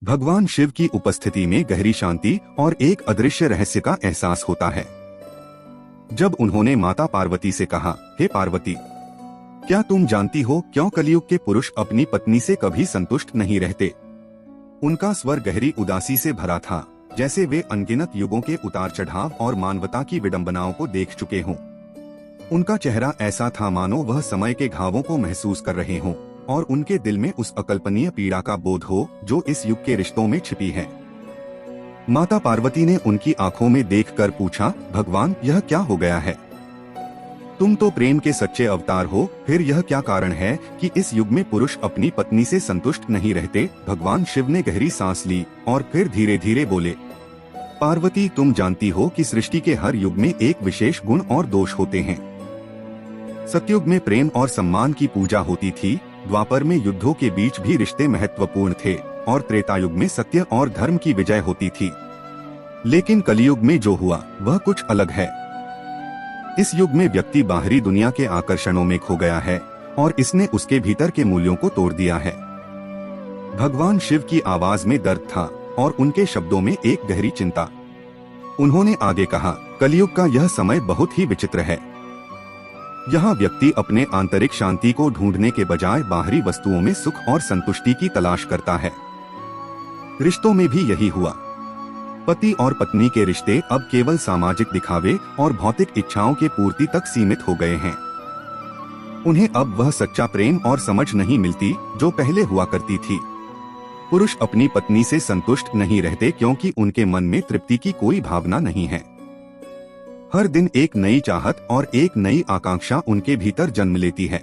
भगवान शिव की उपस्थिति में गहरी शांति और एक अदृश्य रहस्य का एहसास होता है। जब उन्होंने माता पार्वती से कहा, हे पार्वती, क्या तुम जानती हो क्यों कलयुग के पुरुष अपनी पत्नी से कभी संतुष्ट नहीं रहते? उनका स्वर गहरी उदासी से भरा था, जैसे वे अनगिनत युगों के उतार चढ़ाव और मानवता की विडंबनाओं को देख चुके हों। उनका चेहरा ऐसा था मानो वह समय के घावों को महसूस कर रहे हों और उनके दिल में उस अकल्पनीय पीड़ा का बोध हो जो इस युग के रिश्तों में छिपी है। माता पार्वती ने उनकी आंखों में देखकर पूछा, भगवान, यह क्या हो गया है? तुम तो प्रेम के सच्चे अवतार हो, फिर यह क्या कारण है कि इस युग में पुरुष अपनी पत्नी से संतुष्ट नहीं रहते? भगवान शिव ने गहरी सांस ली और फिर धीरे धीरे बोले, पार्वती, तुम जानती हो कि सृष्टि के हर युग में एक विशेष गुण और दोष होते हैं। सतयुग में प्रेम और सम्मान की पूजा होती थी, द्वापर में युद्धों के बीच भी रिश्ते महत्वपूर्ण थे और त्रेता युग में सत्य और धर्म की विजय होती थी। लेकिन कलयुग में जो हुआ वह कुछ अलग है। इस युग में व्यक्ति बाहरी दुनिया के आकर्षणों में खो गया है और इसने उसके भीतर के मूल्यों को तोड़ दिया है। भगवान शिव की आवाज में दर्द था और उनके शब्दों में एक गहरी चिंता। उन्होंने आगे कहा, कलयुग का यह समय बहुत ही विचित्र है। यहाँ व्यक्ति अपने आंतरिक शांति को ढूंढने के बजाय बाहरी वस्तुओं में सुख और संतुष्टि की तलाश करता है। रिश्तों में भी यही हुआ। पति और पत्नी के रिश्ते अब केवल सामाजिक दिखावे और भौतिक इच्छाओं के पूर्ति तक सीमित हो गए हैं। उन्हें अब वह सच्चा प्रेम और समझ नहीं मिलती जो पहले हुआ करती थी। पुरुष अपनी पत्नी से संतुष्ट नहीं रहते क्योंकि उनके मन में तृप्ति की कोई भावना नहीं है। हर दिन एक नई चाहत और एक नई आकांक्षा उनके भीतर जन्म लेती है।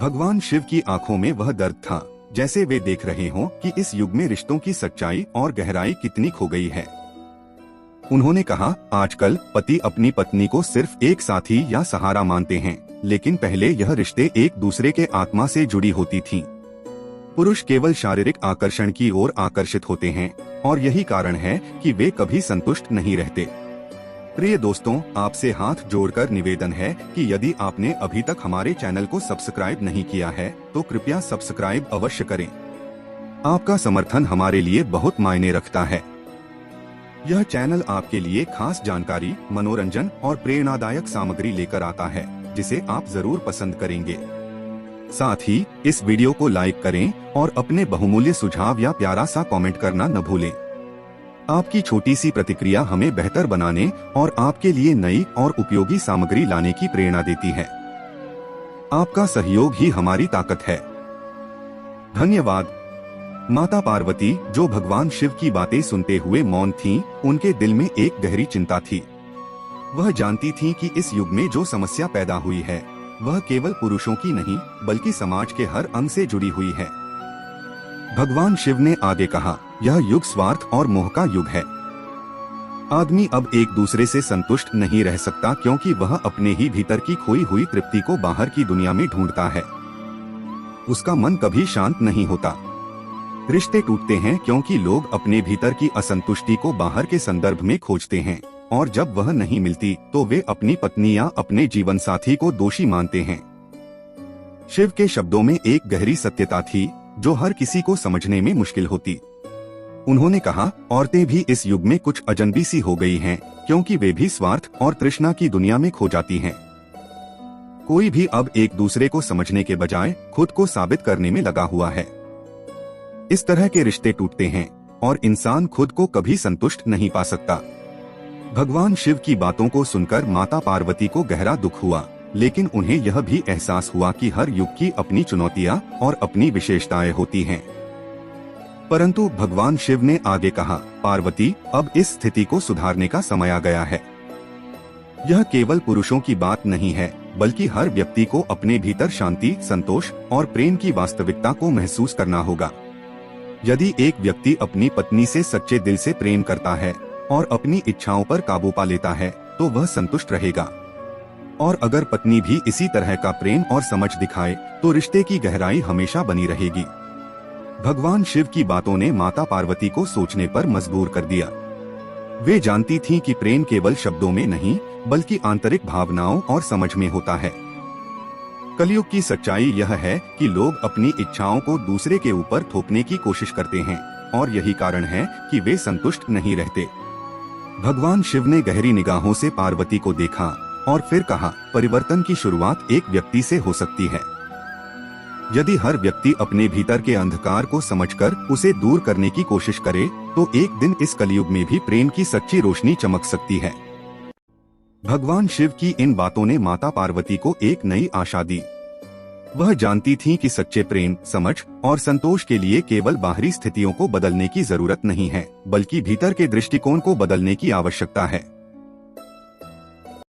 भगवान शिव की आंखों में वह दर्द था, जैसे वे देख रहे हों कि इस युग में रिश्तों की सच्चाई और गहराई कितनी खो गई है। उन्होंने कहा, आजकल पति अपनी पत्नी को सिर्फ एक साथी या सहारा मानते हैं, लेकिन पहले यह रिश्ते एक दूसरे के आत्मा से जुड़ी होती थीं। पुरुष केवल शारीरिक आकर्षण की ओर आकर्षित होते हैं और यही कारण है कि वे कभी संतुष्ट नहीं रहते। प्रिय दोस्तों, आपसे हाथ जोड़कर निवेदन है कि यदि आपने अभी तक हमारे चैनल को सब्सक्राइब नहीं किया है तो कृपया सब्सक्राइब अवश्य करें। आपका समर्थन हमारे लिए बहुत मायने रखता है। यह चैनल आपके लिए खास जानकारी, मनोरंजन और प्रेरणादायक सामग्री लेकर आता है, जिसे आप जरूर पसंद करेंगे। साथ ही इस वीडियो को लाइक करें और अपने बहुमूल्य सुझाव या प्यारा सा कमेंट करना न भूलें। आपकी छोटी सी प्रतिक्रिया हमें बेहतर बनाने और आपके लिए नई और उपयोगी सामग्री लाने की प्रेरणा देती है। आपका सहयोग ही हमारी ताकत है। धन्यवाद। माता पार्वती, जो भगवान शिव की बातें सुनते हुए मौन थीं, उनके दिल में एक गहरी चिंता थी। वह जानती थीं कि इस युग में जो समस्या पैदा हुई है वह केवल पुरुषों की नहीं बल्कि समाज के हर अंग से जुड़ी हुई है। भगवान शिव ने आगे कहा, यह युग स्वार्थ और मोह का युग है। आदमी अब एक दूसरे से संतुष्ट नहीं रह सकता क्योंकि वह अपने ही भीतर की खोई हुई तृप्ति को बाहर की दुनिया में ढूंढता है। उसका मन कभी शांत नहीं होता। रिश्ते टूटते हैं क्योंकि लोग अपने भीतर की असंतुष्टि को बाहर के संदर्भ में खोजते हैं और जब वह नहीं मिलती तो वे अपनी पत्नी या अपने जीवन साथी को दोषी मानते हैं। शिव के शब्दों में एक गहरी सत्यता थी जो हर किसी को समझने में मुश्किल होती। उन्होंने कहा, औरतें भी इस युग में कुछ अजनबी सी हो गई हैं, क्योंकि वे भी स्वार्थ और तृष्णा की दुनिया में खो जाती हैं। कोई भी अब एक दूसरे को समझने के बजाय खुद को साबित करने में लगा हुआ है। इस तरह के रिश्ते टूटते हैं और इंसान खुद को कभी संतुष्ट नहीं पा सकता। भगवान शिव की बातों को सुनकर माता पार्वती को गहरा दुख हुआ, लेकिन उन्हें यह भी एहसास हुआ कि हर युग की अपनी चुनौतियां और अपनी विशेषताएं होती हैं। परंतु भगवान शिव ने आगे कहा, पार्वती, अब इस स्थिति को सुधारने का समय आ गया है। यह केवल पुरुषों की बात नहीं है, बल्कि हर व्यक्ति को अपने भीतर शांति, संतोष और प्रेम की वास्तविकता को महसूस करना होगा। यदि एक व्यक्ति अपनी पत्नी से सच्चे दिल से प्रेम करता है और अपनी इच्छाओं पर काबू पा लेता है तो वह संतुष्ट रहेगा। और अगर पत्नी भी इसी तरह का प्रेम और समझ दिखाए तो रिश्ते की गहराई हमेशा बनी रहेगी। भगवान शिव की बातों ने माता पार्वती को सोचने पर मजबूर कर दिया। वे जानती थीं कि प्रेम केवल शब्दों में नहीं बल्कि आंतरिक भावनाओं और समझ में होता है। कलयुग की सच्चाई यह है कि लोग अपनी इच्छाओं को दूसरे के ऊपर थोपने की कोशिश करते हैं, और यही कारण है कि वे संतुष्ट नहीं रहते। भगवान शिव ने गहरी निगाहों से पार्वती को देखा और फिर कहा, परिवर्तन की शुरुआत एक व्यक्ति से हो सकती है। यदि हर व्यक्ति अपने भीतर के अंधकार को समझकर उसे दूर करने की कोशिश करे, तो एक दिन इस कलयुग में भी प्रेम की सच्ची रोशनी चमक सकती है। भगवान शिव की इन बातों ने माता पार्वती को एक नई आशा दी। वह जानती थीं कि सच्चे प्रेम, समझ और संतोष के लिए केवल बाहरी स्थितियों को बदलने की जरूरत नहीं है, बल्कि भीतर के दृष्टिकोण को बदलने की आवश्यकता है।